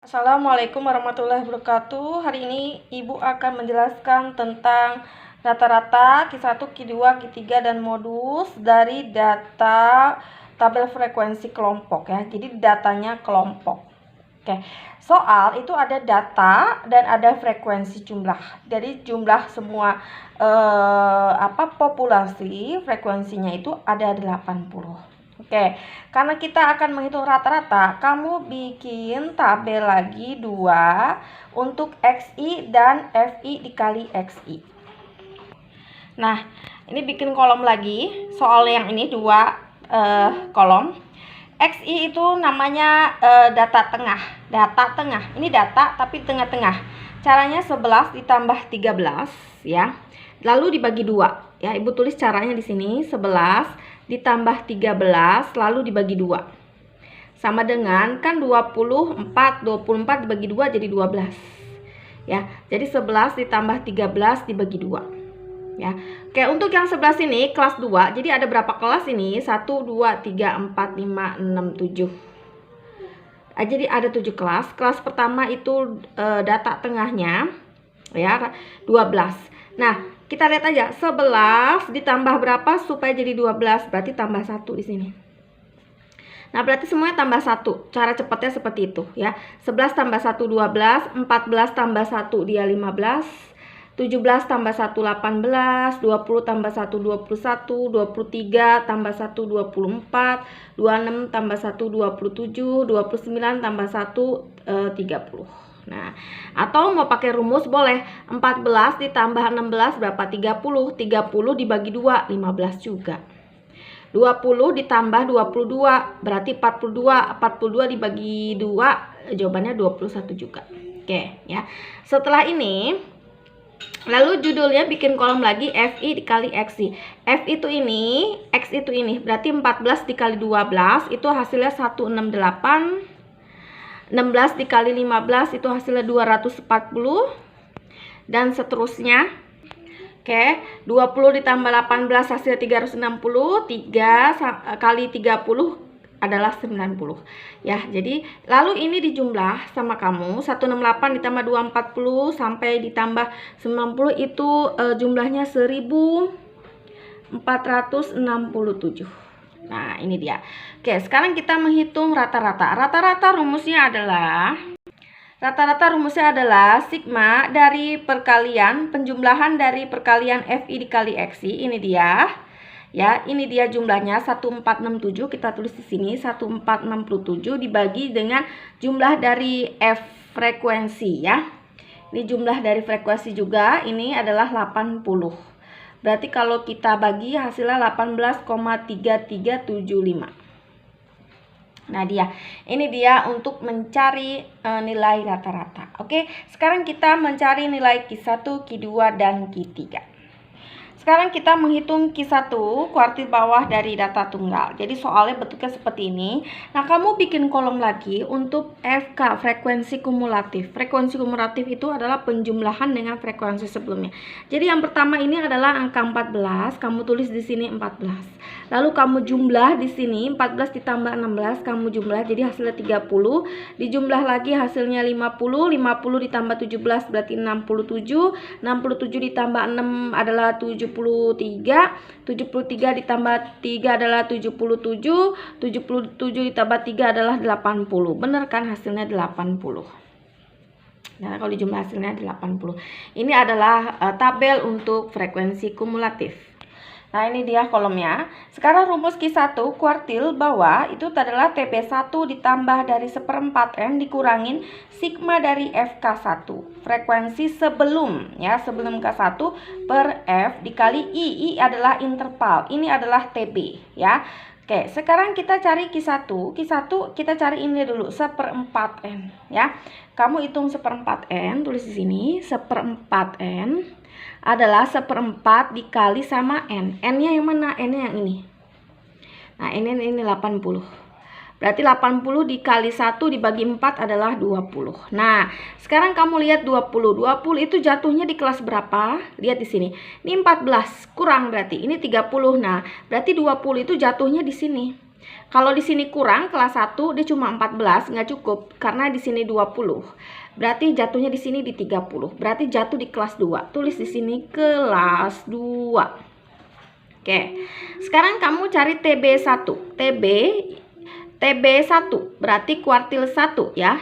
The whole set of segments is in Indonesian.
Assalamualaikum warahmatullahi wabarakatuh. Hari ini Ibu akan menjelaskan tentang rata-rata Q1, Q2, Q3 dan modus dari data tabel frekuensi kelompok ya. Jadi datanya kelompok. Oke. Soal itu ada data dan ada frekuensi jumlah. Jadi jumlah semua populasi frekuensinya itu ada 80. Oke, karena kita akan menghitung rata-rata, kamu bikin tabel lagi 2 untuk XI dan FI dikali XI. Nah, ini bikin kolom lagi, soal yang ini 2 kolom. XI itu namanya data tengah. Ini data tapi tengah-tengah. Caranya 11 ditambah 13 ya. Lalu dibagi 2 ya. Ibu tulis caranya di sini 11 ditambah 13 lalu dibagi 2. Sama dengan kan 24 dibagi 2 jadi 12. Ya. Jadi 11 ditambah 13 dibagi 2. Ya. Oke, untuk yang 11 ini kelas 2. Jadi ada berapa kelas ini? 1 2 3 4 5 6 7. Jadi ada 7 kelas. Kelas pertama itu data tengahnya ya 12. Nah, kita lihat aja 11 ditambah berapa supaya jadi 12, berarti tambah 1 di sini. Nah, berarti semuanya tambah 1. Cara cepatnya seperti itu ya. 11 tambah 1 12, 14 tambah 1 dia 15, 17 tambah 1 18, 20 tambah 1 21, 23 tambah 1 24, 26 tambah 1 27, 29 tambah 1 30. Nah, atau mau pakai rumus boleh. 14 ditambah 16 berapa? 30. 30 dibagi 2, 15 juga. 20 ditambah 22 berarti 42. 42 dibagi 2 jawabannya 21 juga. Oke, ya. Setelah ini lalu judulnya bikin kolom lagi FI dikali XI. F itu ini, X itu ini. Berarti 14 dikali 12 itu hasilnya 168. 16 dikali 15 itu hasilnya 240 dan seterusnya. Oke, 20 ditambah 18 hasilnya 360, 3 kali 30 adalah 90 ya. Jadi lalu ini dijumlah sama kamu 168 ditambah 240 sampai ditambah 90 itu jumlahnya 1467. Nah, ini dia. Oke, sekarang kita menghitung rata-rata. Rata-rata rumusnya adalah sigma dari perkalian penjumlahan dari perkalian FI dikali XI. Ini dia. Ya, ini dia jumlahnya 1467. Kita tulis di sini 1467 dibagi dengan jumlah dari F frekuensi ya. Ini jumlah dari frekuensi juga, ini adalah 80. Berarti kalau kita bagi hasilnya 18,3375. Nah, ini dia untuk mencari nilai rata-rata. Oke, sekarang kita mencari nilai Q1, Q2 dan Q3. Sekarang kita menghitung Q1 kuartil bawah dari data tunggal. Jadi soalnya bentuknya seperti ini. Nah, kamu bikin kolom lagi untuk FK, frekuensi kumulatif. Frekuensi kumulatif itu adalah penjumlahan dengan frekuensi sebelumnya. Jadi yang pertama ini adalah angka 14, kamu tulis di sini 14. Lalu kamu jumlah di sini 14 ditambah 16, kamu jumlah jadi hasilnya 30. Dijumlah lagi hasilnya 50, 50 ditambah 17 berarti 67, 67 ditambah 6 adalah 73, 73 ditambah 3 adalah 77, 77 ditambah 3 adalah 80. Bener kan hasilnya 80. Nah, kalau dijumlah hasilnya 80. Ini adalah tabel untuk frekuensi kumulatif. Nah, ini dia kolomnya. Sekarang rumus Q1 kuartil bawah itu adalah TB1 ditambah dari 1/4 N dikurangin sigma dari FK1. Frekuensi sebelum ya, sebelum K1 per F dikali I. I adalah interval. Ini adalah TB ya. Oke, sekarang kita cari Q1. Q1 kita cari ini dulu 1/4 N ya. Kamu hitung 1/4 N, tulis di sini 1/4 N adalah 1/4 dikali sama N. N-nya yang mana? N-nya yang ini. Nah, ini 80. Berarti 80 dikali 1 dibagi 4 adalah 20. Nah, sekarang kamu lihat 20. 20 itu jatuhnya di kelas berapa? Lihat di sini. Ini 14, kurang berarti. Ini 30. Nah, berarti 20 itu jatuhnya di sini. Kalau di sini kurang kelas 1 dia cuma 14, nggak cukup karena di sini 20. Berarti jatuhnya di sini di 30. Berarti jatuh di kelas 2. Tulis di sini kelas 2. Oke. Sekarang kamu cari TB1. TB1 berarti kuartil 1 ya.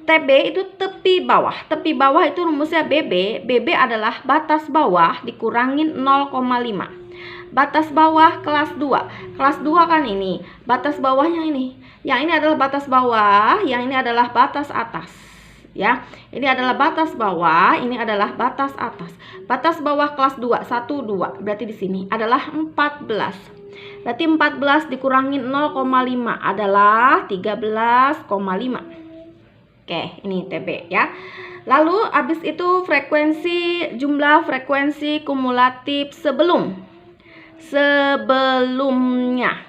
TB itu tepi bawah. Tepi bawah itu rumusnya BB. BB adalah batas bawah dikurangin 0,5. Batas bawah kelas 2. Kelas 2 kan ini. Batas bawahnya ini. Yang ini adalah batas bawah, yang ini adalah batas atas. Ya. Ini adalah batas bawah, ini adalah batas atas. Batas bawah kelas 2, 1 2. Berarti di sini adalah 14. Berarti 14 dikurangin 0,5 adalah 13,5. Oke, ini TB ya. Lalu habis itu jumlah frekuensi kumulatif sebelumnya.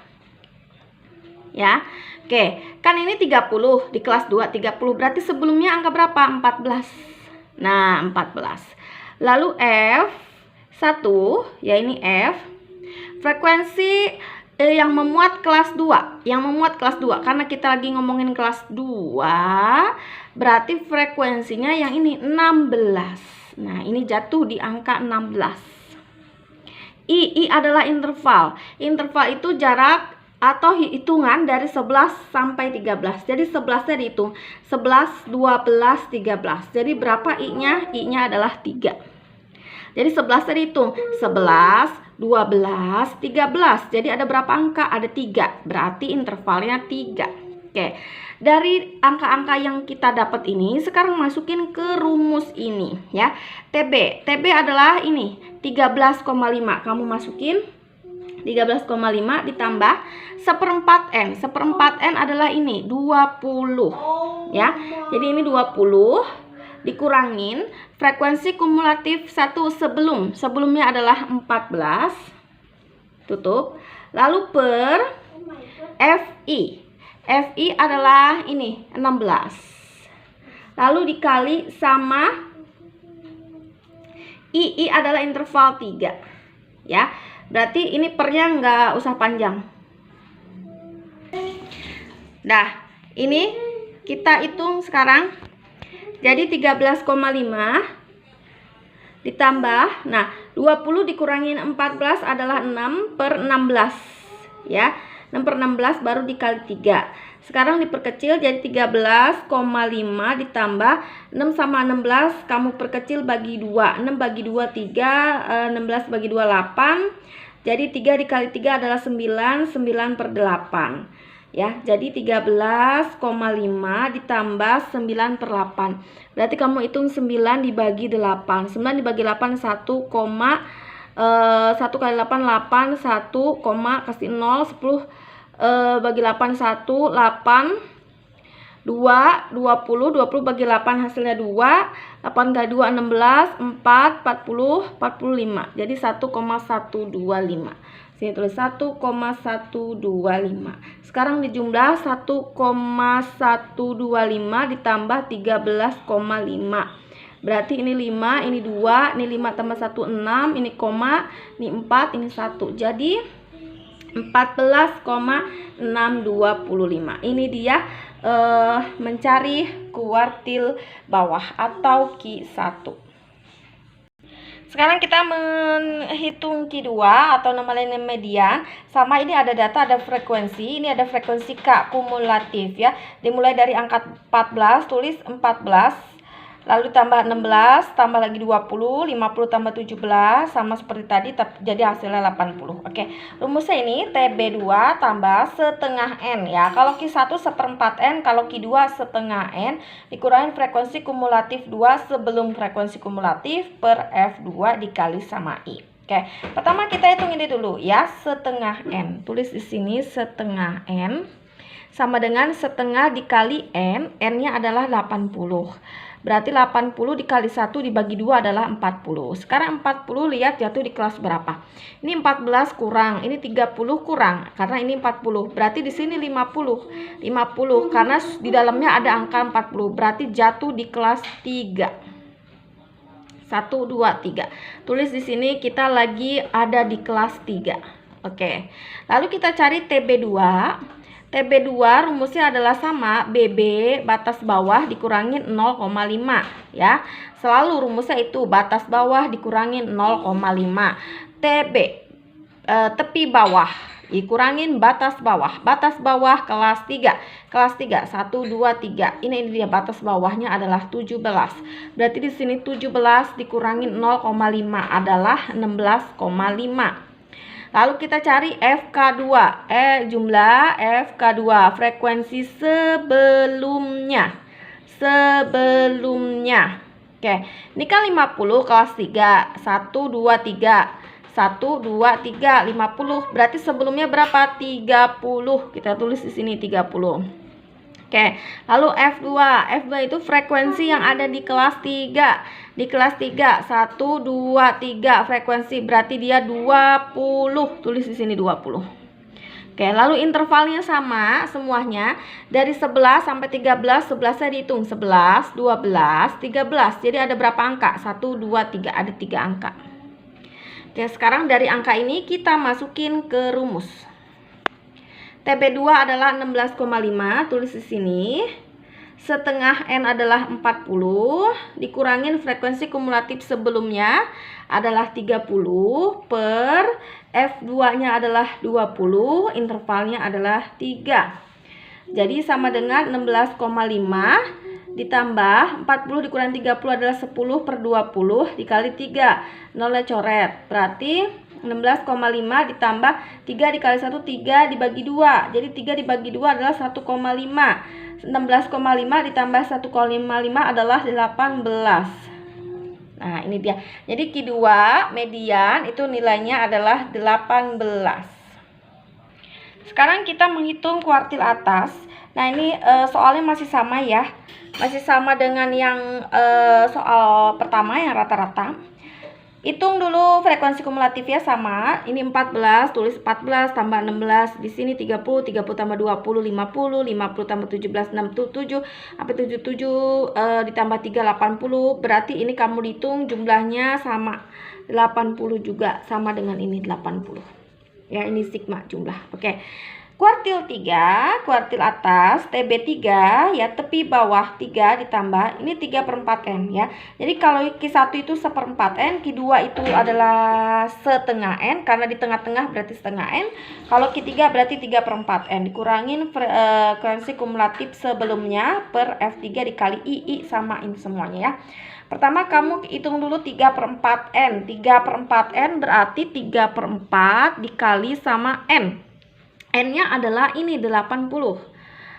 Ya. Oke, kan ini 30 di kelas 2, 30 berarti sebelumnya angka berapa? 14. Nah, 14. Lalu F1 ya, ini F. Frekuensi yang memuat kelas 2, karena kita lagi ngomongin kelas 2, berarti frekuensinya yang ini 16. Nah, ini jatuh di angka 16. I adalah interval. Interval itu jarak atau hitungan dari 11 sampai 13. Jadi 11-nya dihitung. 11, 12, 13. Jadi berapa I-nya? I-nya adalah 3. Jadi 11-nya dihitung. 11, 12, 13. Jadi ada berapa angka? Ada 3. Berarti intervalnya 3. Oke. Dari angka-angka yang kita dapat ini, sekarang masukin ke rumus ini ya. TB adalah ini 13,5. Kamu masukin 13,5 ditambah 1/4 N. 1/4 N adalah ini 20 ya. Jadi ini 20 dikurangin frekuensi kumulatif 1 sebelumnya adalah 14, tutup, lalu per FI adalah ini 16, lalu dikali sama I adalah interval 3 ya. Berarti ini pernya nggak usah panjang. Nah, ini kita hitung sekarang. Jadi 13,5 ditambah, nah 20 dikurangin 14 adalah 6/16 ya. 6/16 baru dikali 3. Sekarang diperkecil jadi 13,5 ditambah 6 sama 16 kamu perkecil bagi 2. 6 bagi 2 3, 16 bagi 2 8. Jadi 3 dikali 3 adalah 9, 9/8. Ya, jadi 13,5 ditambah 9/8. Berarti kamu hitung 9 dibagi 8. 9 dibagi 8 1 kali 8 8, 1, kasih 0, 10 bagi 8 1, 8, 2, 20 bagi 8 hasilnya 2, 8 kali 2 16, 4, 40, 45. Jadi 1,125. Sini tulis 1,125. Sekarang dijumlah 1,125 ditambah 13,5. Berarti ini 5, ini 2, ini 5 tambah 1 6, ini koma, ini 4, ini 1. Jadi 14,625. Ini dia mencari kuartil bawah atau Q1. Sekarang kita menghitung Q2 atau nama lainnya median. Sama ini ada data, ada frekuensi. Ini ada frekuensi K kumulatif ya. Dimulai dari angka 14, tulis 14. Lalu tambah 16, tambah lagi 20, 50 tambah 17, sama seperti tadi, jadi hasilnya 80. Oke, rumusnya ini TB2 tambah setengah N ya. Kalau Q1 1/4 N, kalau Q2 setengah N, dikurangin frekuensi kumulatif 2 sebelum frekuensi kumulatif per F2 dikali sama I. Oke, pertama kita hitung ini dulu ya, setengah N. Tulis di sini setengah N sama dengan setengah dikali N, N-nya adalah 80. Berarti 80 dikali 1 dibagi 2 adalah 40. Sekarang 40 lihat jatuh di kelas berapa. Ini 14 kurang, ini 30 kurang karena ini 40. Berarti di sini 50. 50 karena di dalamnya ada angka 40. Berarti jatuh di kelas 3. 1 2 3. Tulis di sini kita lagi ada di kelas 3. Oke. Lalu kita cari TB2. TB2 rumusnya adalah sama, BB batas bawah dikurangin 0,5 ya. Selalu rumusnya itu batas bawah dikurangin 0,5. TB tepi bawah dikurangin batas bawah. Batas bawah kelas 3. Kelas 3 1 2 3. Ini dia batas bawahnya adalah 17. Berarti di sini 17 dikurangin 0,5 adalah 16,5. Lalu kita cari FK2, jumlah FK2, frekuensi sebelumnya. Oke, ini kan 50 kelas 3, 1, 2, 3. 1, 2, 3, 50. Berarti sebelumnya berapa? 30. Kita tulis di sini 30. Oke, lalu F2. F2 itu frekuensi yang ada di kelas 3. Di kelas 3, 1, 2, 3 frekuensi, berarti dia 20. Tulis di sini 20. Oke, lalu intervalnya sama semuanya. Dari 11 sampai 13, 11-nya dihitung. 11, 12, 13. Jadi ada berapa angka? 1, 2, 3. Ada 3 angka. Oke, sekarang dari angka ini kita masukin ke rumus. TB2 adalah 16,5, tulis di sini. Setengah N adalah 40, dikurangin frekuensi kumulatif sebelumnya adalah 30 per F2-nya adalah 20, intervalnya adalah 3. Jadi sama dengan 16,5 ditambah 40 dikurangi 30 adalah 10 per 20 dikali 3. Nolnya coret. Berarti 16,5 ditambah 3 dikali 1, 3 dibagi 2. Jadi 3 dibagi 2 adalah 1,5. 16,5 ditambah 1,55 adalah 18. Nah, ini dia. Jadi Q2 median itu nilainya adalah 18. Sekarang kita menghitung kuartil atas. Nah, ini soalnya masih sama ya. Masih sama dengan yang soal pertama yang rata-rata. Hitung dulu frekuensi kumulatifnya sama. Ini 14, tulis 14 tambah 16. Di sini 30, 30 tambah 20, 50, 50 tambah 17, 67, sampai 77 ditambah 3, 80. Berarti ini kamu hitung jumlahnya sama 80 juga, sama dengan ini 80. Ya, ini sigma jumlah. Oke. Kuartil 3, kuartil atas, TB3 ya, tepi bawah 3 ditambah ini 3 per 4 N ya. Jadi kalau Q1 itu 1/4 N, Q2 itu adalah setengah N, karena di tengah-tengah berarti setengah N. Kalau Q3 berarti 3 per 4 N, dikurangin frekuensi kumulatif sebelumnya per F3 dikali II, samain semuanya ya. Pertama kamu hitung dulu 3 per 4 N. 3 per 4 N berarti 3 per 4 dikali sama N. N-nya adalah ini 80.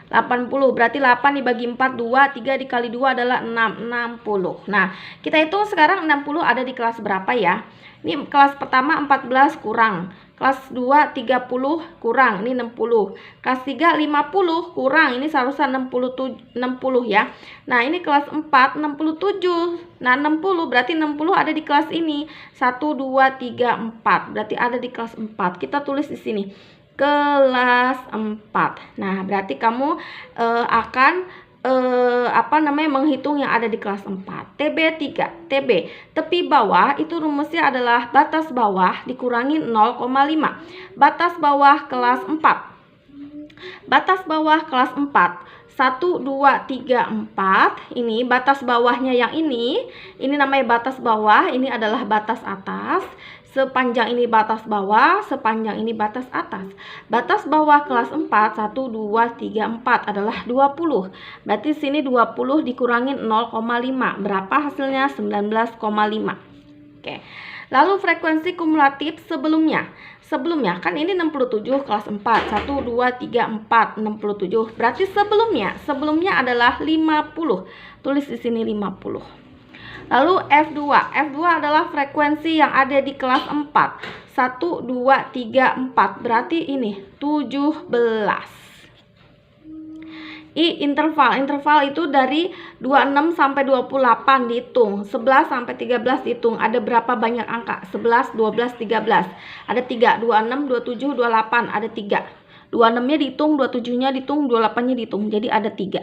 80 berarti 8 dibagi 4 2, 3 dikali 2 adalah 6, 60. Nah, kita hitung sekarang 60 ada di kelas berapa ya? Ini kelas pertama 14 kurang. Kelas 2 30 kurang, ini 60. Kelas 3 50 kurang, ini seharusnya 60 ya. Nah, ini kelas 4 67. Nah, 60 berarti 60 ada di kelas ini. 1 2 3 4. Berarti ada di kelas 4. Kita tulis di sini. Kelas 4. Nah, berarti kamu akan menghitung yang ada di kelas 4. TB3, TB tepi bawah itu rumusnya adalah batas bawah dikurangi 0,5. Batas bawah kelas 4. Batas bawah kelas 4. 1 2 3 4. Ini batas bawahnya yang ini namanya batas bawah, ini adalah batas atas. Sepanjang ini batas bawah, sepanjang ini batas atas. Batas bawah kelas 4, 1, 2, 3, 4 adalah 20. Berarti sini 20 dikurangin 0,5. Berapa hasilnya? 19,5. Oke. Lalu frekuensi kumulatif sebelumnya. Sebelumnya kan ini 67 kelas 4. 1, 2, 3, 4, 67. Berarti sebelumnya adalah 50. Tulis di sini 50. Lalu F2. F2 adalah frekuensi yang ada di kelas 4. 1, 2, 3, 4. Berarti ini 17. Interval. Interval itu dari 26 sampai 28 dihitung. 11 sampai 13 dihitung. Ada berapa banyak angka? 11, 12, 13. Ada 3. 26, 27, 28. Ada 3. 26-nya dihitung, 27-nya dihitung, 28-nya dihitung. Jadi ada 3.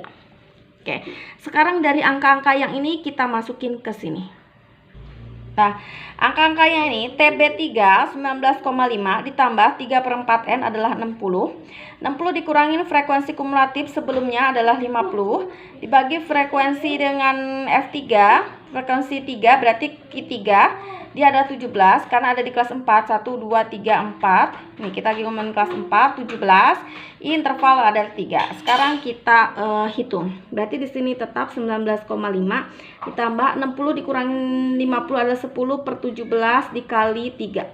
Oke, sekarang dari angka-angka yang ini kita masukin ke sini. Nah, angka-angkanya ini TB3 19,5 ditambah 3/4N adalah 60. 60 dikurangin frekuensi kumulatif sebelumnya adalah 50. Dibagi frekuensi dengan F3, frekuensi 3 berarti Q3. Dia ada 17 karena ada di kelas 4. 1, 2, 3, 4. Nih kita lagi ngomongin kelas 4, 17. Interval ada 3. Sekarang kita hitung. Berarti di sini tetap 19,5 ditambah 60 dikurangin 50 adalah 10/17 dikali 3.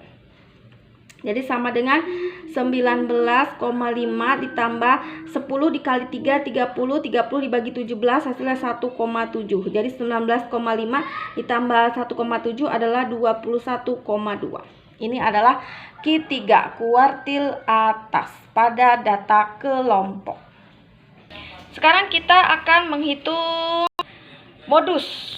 Jadi sama dengan 19,5 ditambah 10 dikali 3, 30. 30 dibagi 17 hasilnya 1,7. Jadi 19,5 ditambah 1,7 adalah 21,2. Ini adalah Q3 kuartil atas pada data kelompok. Sekarang kita akan menghitung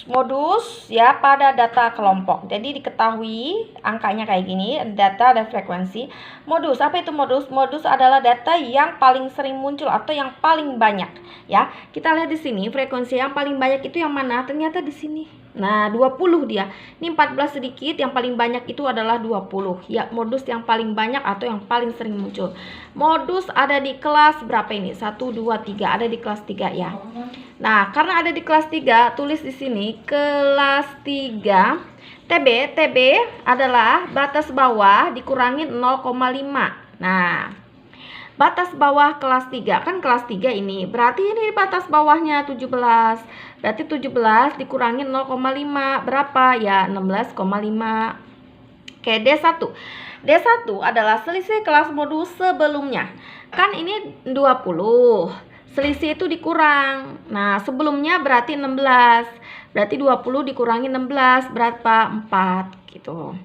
modus ya pada data kelompok. Jadi diketahui angkanya kayak gini, data dan frekuensi. Modus, apa itu modus? Modus adalah data yang paling sering muncul atau yang paling banyak ya. Kita lihat di sini frekuensi yang paling banyak itu yang mana? Ternyata di sini. Nah, 20 dia. Ini 14 sedikit, yang paling banyak itu adalah 20. Ya, modus yang paling banyak atau yang paling sering muncul. Modus ada di kelas berapa ini? 1, 2, 3. Ada di kelas 3 ya. Nah, karena ada di kelas 3, tulis di sini kelas 3. TB adalah batas bawah dikurangin 0,5. Nah, batas bawah kelas 3 kan kelas 3 ini. Berarti ini batas bawahnya 17. Berarti 17 dikurangin 0,5 berapa? Ya 16,5. Oke, D1. D1 adalah selisih kelas modus sebelumnya. Kan ini 20. Selisih itu dikurang. Nah, sebelumnya berarti 16. Berarti 20 dikurangi 16 berapa? 4 gitu.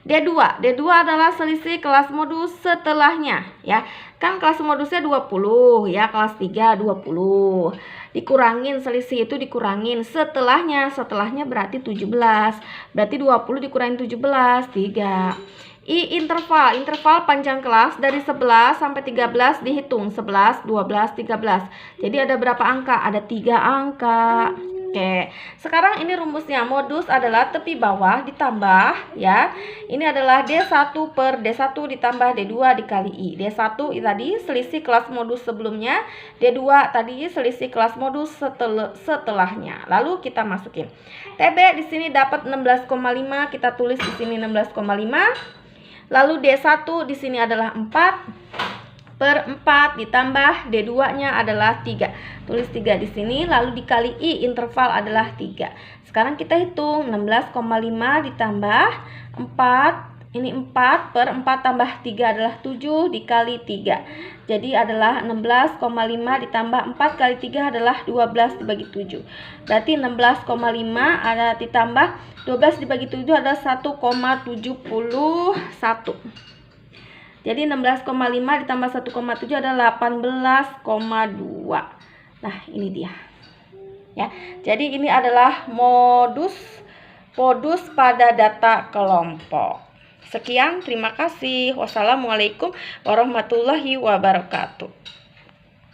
D2 adalah selisih kelas modus setelahnya ya. Kan kelas modusnya 20 ya, kelas 3 20. Dikurangin selisih itu dikurangin setelahnya. Setelahnya berarti 17. Berarti 20 dikurangin 17 3. Interval panjang kelas dari 11 sampai 13 dihitung 11, 12, 13. Jadi ada berapa angka? Ada 3 angka. Oke, sekarang ini rumusnya. Modus adalah tepi bawah ditambah ya. Ini adalah D1 per D1 ditambah D2 dikali I. D1 tadi selisih kelas modus sebelumnya, D2 tadi selisih kelas modus setelahnya. Lalu kita masukin. TB di sini dapat 16,5, kita tulis di sini 16,5. Lalu D1 di sini adalah 4/4 ditambah D2-nya adalah 3. Tulis 3 di sini, lalu dikali I, interval adalah 3. Sekarang kita hitung 16,5 ditambah 4. Ini 4/4 tambah 3 adalah 7 dikali 3. Jadi adalah 16,5 ditambah 4 kali 3 adalah 12 dibagi 7. Berarti 16,5 ada ditambah 12 dibagi 7 adalah 1,71. Jadi 16,5 ditambah 1,7 adalah 18,2. Nah, ini dia. Ya. Jadi ini adalah modus pada data kelompok. Sekian, terima kasih. Wassalamualaikum warahmatullahi wabarakatuh.